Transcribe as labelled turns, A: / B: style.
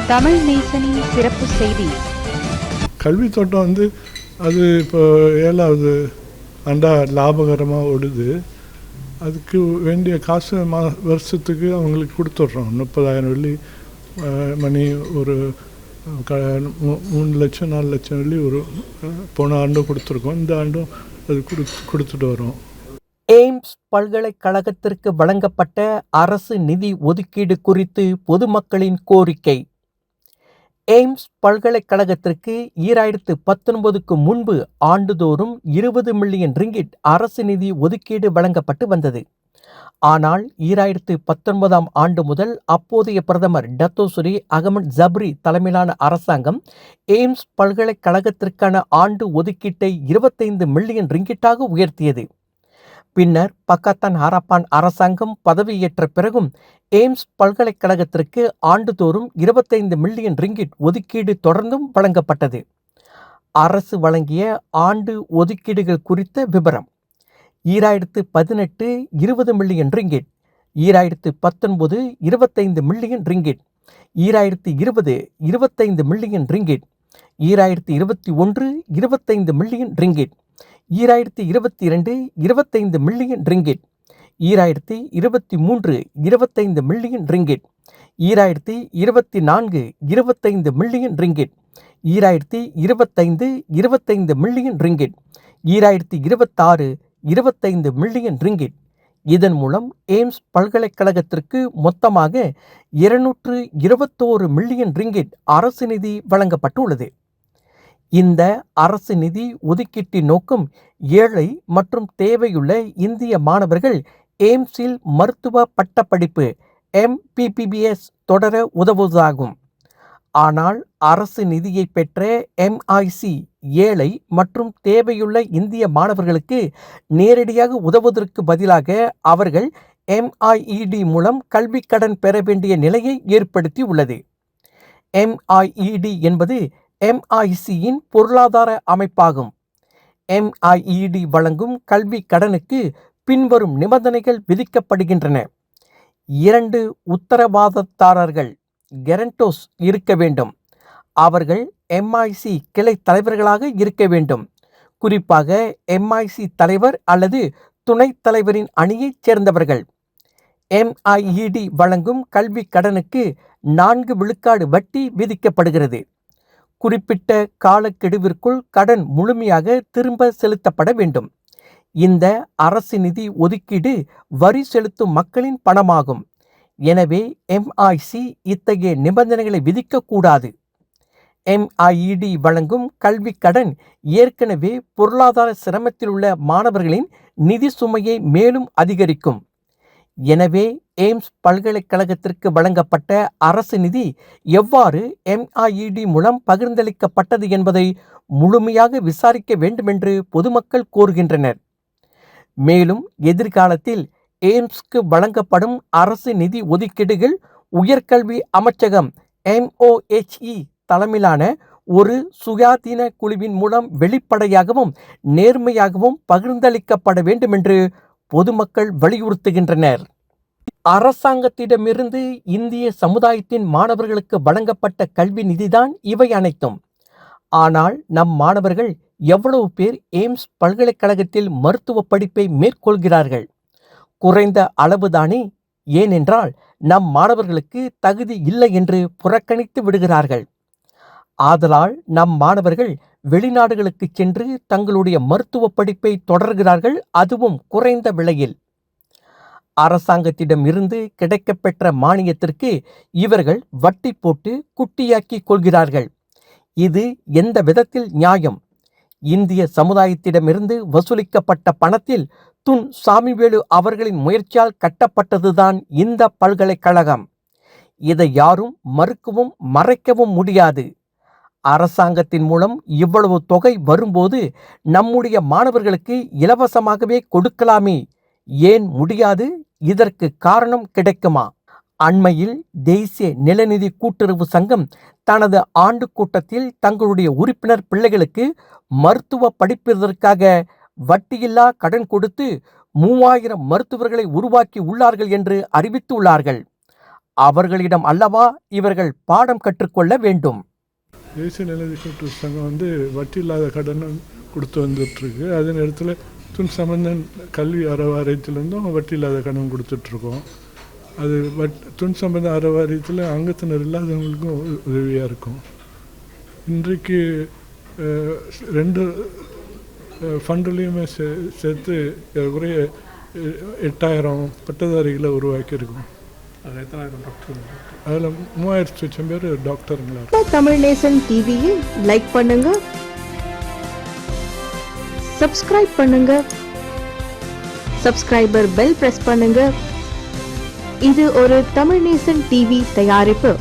A: தமிழ் நேசனின் சிறப்பு செய்தி.
B: கல்வி தோட்டம் அது இப்போ 7வது ஆண்டா லாபகரமாக ஓடுது. அதுக்கு வேண்டிய காசு வருஷத்துக்கு அவங்களுக்கு கொடுத்துட்றோம். 30,000 வெள்ளி மணி, ஒரு 3 லட்சம் 4 லட்சம் வெள்ளி ஒரு போன ஆண்டும் கொடுத்துருக்கோம். இந்த ஆண்டும் அது கொடுத்துட்டு வரோம்.
C: எய்ம்ஸ் பல்கலைக்கழகத்திற்கு வழங்கப்பட்ட அரசு நிதி ஒதுக்கீடு குறித்து பொதுமக்களின் கோரிக்கை. எய்ம்ஸ் பல்கலைக்கழகத்திற்கு 2019க்கு முன்பு ஆண்டுதோறும் 20 மில்லியன் ரிங்கிட் அரசு நிதி ஒதுக்கீடு வழங்கப்பட்டு வந்தது. ஆனால் 2019ஆம் ஆண்டு முதல் அப்போதைய பிரதமர் டத்தோஸ்ரீ அகமது ஜப்ரி தலைமையிலான அரசாங்கம் எய்ம்ஸ் பல்கலைக்கழகத்திற்கான ஆண்டு ஒதுக்கீட்டை 25 மில்லியன் ரிங்கிட்டாக உயர்த்தியது. பின்னர் பக்கத்தான் ஹராப்பான் அரசாங்கம் பதவியேற்ற பிறகும் எய்ம்ஸ் பல்கலைக்கழகத்திற்கு ஆண்டுதோறும் 25 மில்லியன் ரிங்கிட் ஒதுக்கீடு தொடர்ந்தும் வழங்கப்பட்டது. அரசு வழங்கிய ஆண்டு ஒதுக்கீடுகள் குறித்த விபரம்: 2018 20 million ringgit, 2019 25 million ringgit, 2020 25 million ringgit, 2021 25 million ringgit, 2022 25 million ringgit, 2023 25 million ringgit, 2024 25 million ringgit, 2025 25 million ringgit, 2026 25 million ringgit. இதன் மூலம் எய்ம்ஸ் பல்கலைக்கழகத்திற்கு மொத்தமாக 221 மில்லியன் ரிங்கிட் அரசு நிதி வழங்கப்பட்டுள்ளது. இந்த அரசு நிதி ஒதுக்கீட்டின் நோக்கம் ஏழை மற்றும் தேவையுள்ள இந்திய மாணவர்கள் எய்ம்ஸில் மருத்துவ பட்டப்படிப்பு MPBS தொடர உதவுவதாகும். ஆனால் அரசு நிதியை பெற்ற MIC ஏழை மற்றும் தேவையுள்ள இந்திய மாணவர்களுக்கு நேரடியாக உதவுவதற்கு பதிலாக அவர்கள் MIED மூலம் கல்வி கடன் பெற வேண்டிய நிலையை ஏற்படுத்தி உள்ளது. MIED என்பது MICயின் பொருளாதார அமைப்பாகும். MIED வழங்கும் கல்வி கடனுக்கு பின்வரும் நிபந்தனைகள் விதிக்கப்படுகின்றன. 2 உத்தரவாததாரர்கள் கெரண்டோஸ் இருக்க வேண்டும். அவர்கள் MIC கிளை தலைவர்களாக இருக்க வேண்டும். குறிப்பாக MIC தலைவர் அல்லது துணைத் தலைவரின் அணியைச் சேர்ந்தவர்கள். MIED வழங்கும் கல்வி கடனுக்கு 4 விழுக்காடு வட்டி விதிக்கப்படுகிறது. குறிப்பிட்ட காலக்கெடுவிற்குள் கடன் முழுமையாக திரும்ப செலுத்தப்பட வேண்டும். இந்த அரசு நிதி ஒதுக்கீடு வரி செலுத்தும் மக்களின் பணமாகும். எனவே MIC இத்தகைய நிபந்தனைகளை விதிக்கக்கூடாது. MIED வழங்கும் கல்வி கடன் ஏற்கனவே பொருளாதார சிரமத்தில் உள்ள மாணவர்களின் நிதி சுமையை மேலும் அதிகரிக்கும். எனவே எய்ம்ஸ் பல்கலைக்கழகத்திற்கு வழங்கப்பட்ட அரசு நிதி எவ்வாறு MIED மூலம் பகிர்ந்தளிக்கப்பட்டது என்பதை முழுமையாக விசாரிக்க வேண்டுமென்று பொதுமக்கள் கோருகின்றனர். மேலும் எதிர்காலத்தில் எய்ம்ஸ்க்கு வழங்கப்படும் அரசு நிதி ஒதுக்கீடுகள் உயர்கல்வி அமைச்சகம் MOHE தலைமையிலான ஒரு சுயாதீன குழுவின் மூலம் வெளிப்படையாகவும் நேர்மையாகவும் பகிர்ந்தளிக்கப்பட வேண்டுமென்று பொதுமக்கள் வலியுறுத்துகின்றனர். அரசாங்கத்திடமிருந்து இந்திய சமுதாயத்தின் மாணவர்களுக்கு வழங்கப்பட்ட கல்வி நிதிதான் இவை அனைத்தும். ஆனால் நம் மாணவர்கள் எவ்வளவு பேர் எய்ம்ஸ் பல்கலைக்கழகத்தில் மருத்துவ படிப்பை மேற்கொள்கிறார்கள்? குறைந்த அளவுதானே. ஏனென்றால் நம் மாணவர்களுக்கு தகுதி இல்லை என்று புறக்கணித்து விடுகிறார்கள். ஆதலால் நம் மாணவர்கள் வெளிநாடுகளுக்கு சென்று தங்களுடைய மருத்துவ படிப்பை தொடர்கிறார்கள், அதுவும் குறைந்த விலையில். அரசாங்கத்திடம் இருந்து கிடைக்கப்பெற்ற மானியத்திற்கு இவர்கள் வட்டி போட்டு குட்டியாக்கி கொள்கிறார்கள். இது எந்த விதத்தில் நியாயம்? இந்திய சமுதாயத்திடமிருந்து வசூலிக்கப்பட்ட பணத்தில் துன் சாமிவேலு அவர்களின் முயற்சியால் கட்டப்பட்டதுதான் இந்த பல்கலைக்கழகம். இதை யாரும் மறுக்கவும் மறைக்கவும் முடியாது. அரசாங்கத்தின் மூலம் இவ்வளவு தொகை வரும்போது நம்முடைய மாணவர்களுக்கு இலவசமாகவே கொடுக்கலாமே, ஏன் முடியாது? இதற்கு காரணம் கிடைக்குமா? அண்மையில் தேசிய நிலநிதி கூட்டுறவு சங்கம் தனது ஆண்டு கூட்டத்தில் தங்களுடைய உறுப்பினர் பிள்ளைகளுக்கு மருத்துவ படிப்பதற்காக வட்டியில்லா கடன் கொடுத்து 3000 மருத்துவர்களை உருவாக்கி உள்ளார்கள் என்று அறிவித்துள்ளார்கள். அவர்களிடம் அல்லவா இவர்கள் பாடம் கற்றுக்கொள்ள வேண்டும்.
B: தேசிய நிலதி கூட்டுறவு சங்கம் வந்து வட்டி இல்லாத கடனை கொடுத்து வந்துட்டுருக்கு. அதே நேரத்தில் துன் சம்பந்தன் கல்வி அறவாரியத்திலேருந்தும் வட்டி இல்லாத கடன் கொடுத்துட்ருக்கோம். அது துன் சம்பந்த அறவாரியத்தில் அங்கத்தினர் இல்லாதவங்களுக்கும் உதவியாக இருக்கும். இன்றைக்கு 2 ஃபண்டுலேயுமே சேர்த்து குறைய 8000 பட்டதாரிகளை உருவாக்கியிருக்கோம். அதில் 3000 பேர் டாக்டருங்களா.
D: தமிழ் நேசன் டிவியை லைக் பண்ணுங்க, சப்ஸ்கிரைப் பண்ணுங்க, சப்ஸ்கிரைபர் பெல் பிரஸ் பண்ணுங்க. இது ஒரு தமிழ் நேசன் டிவி தயாரிப்பு.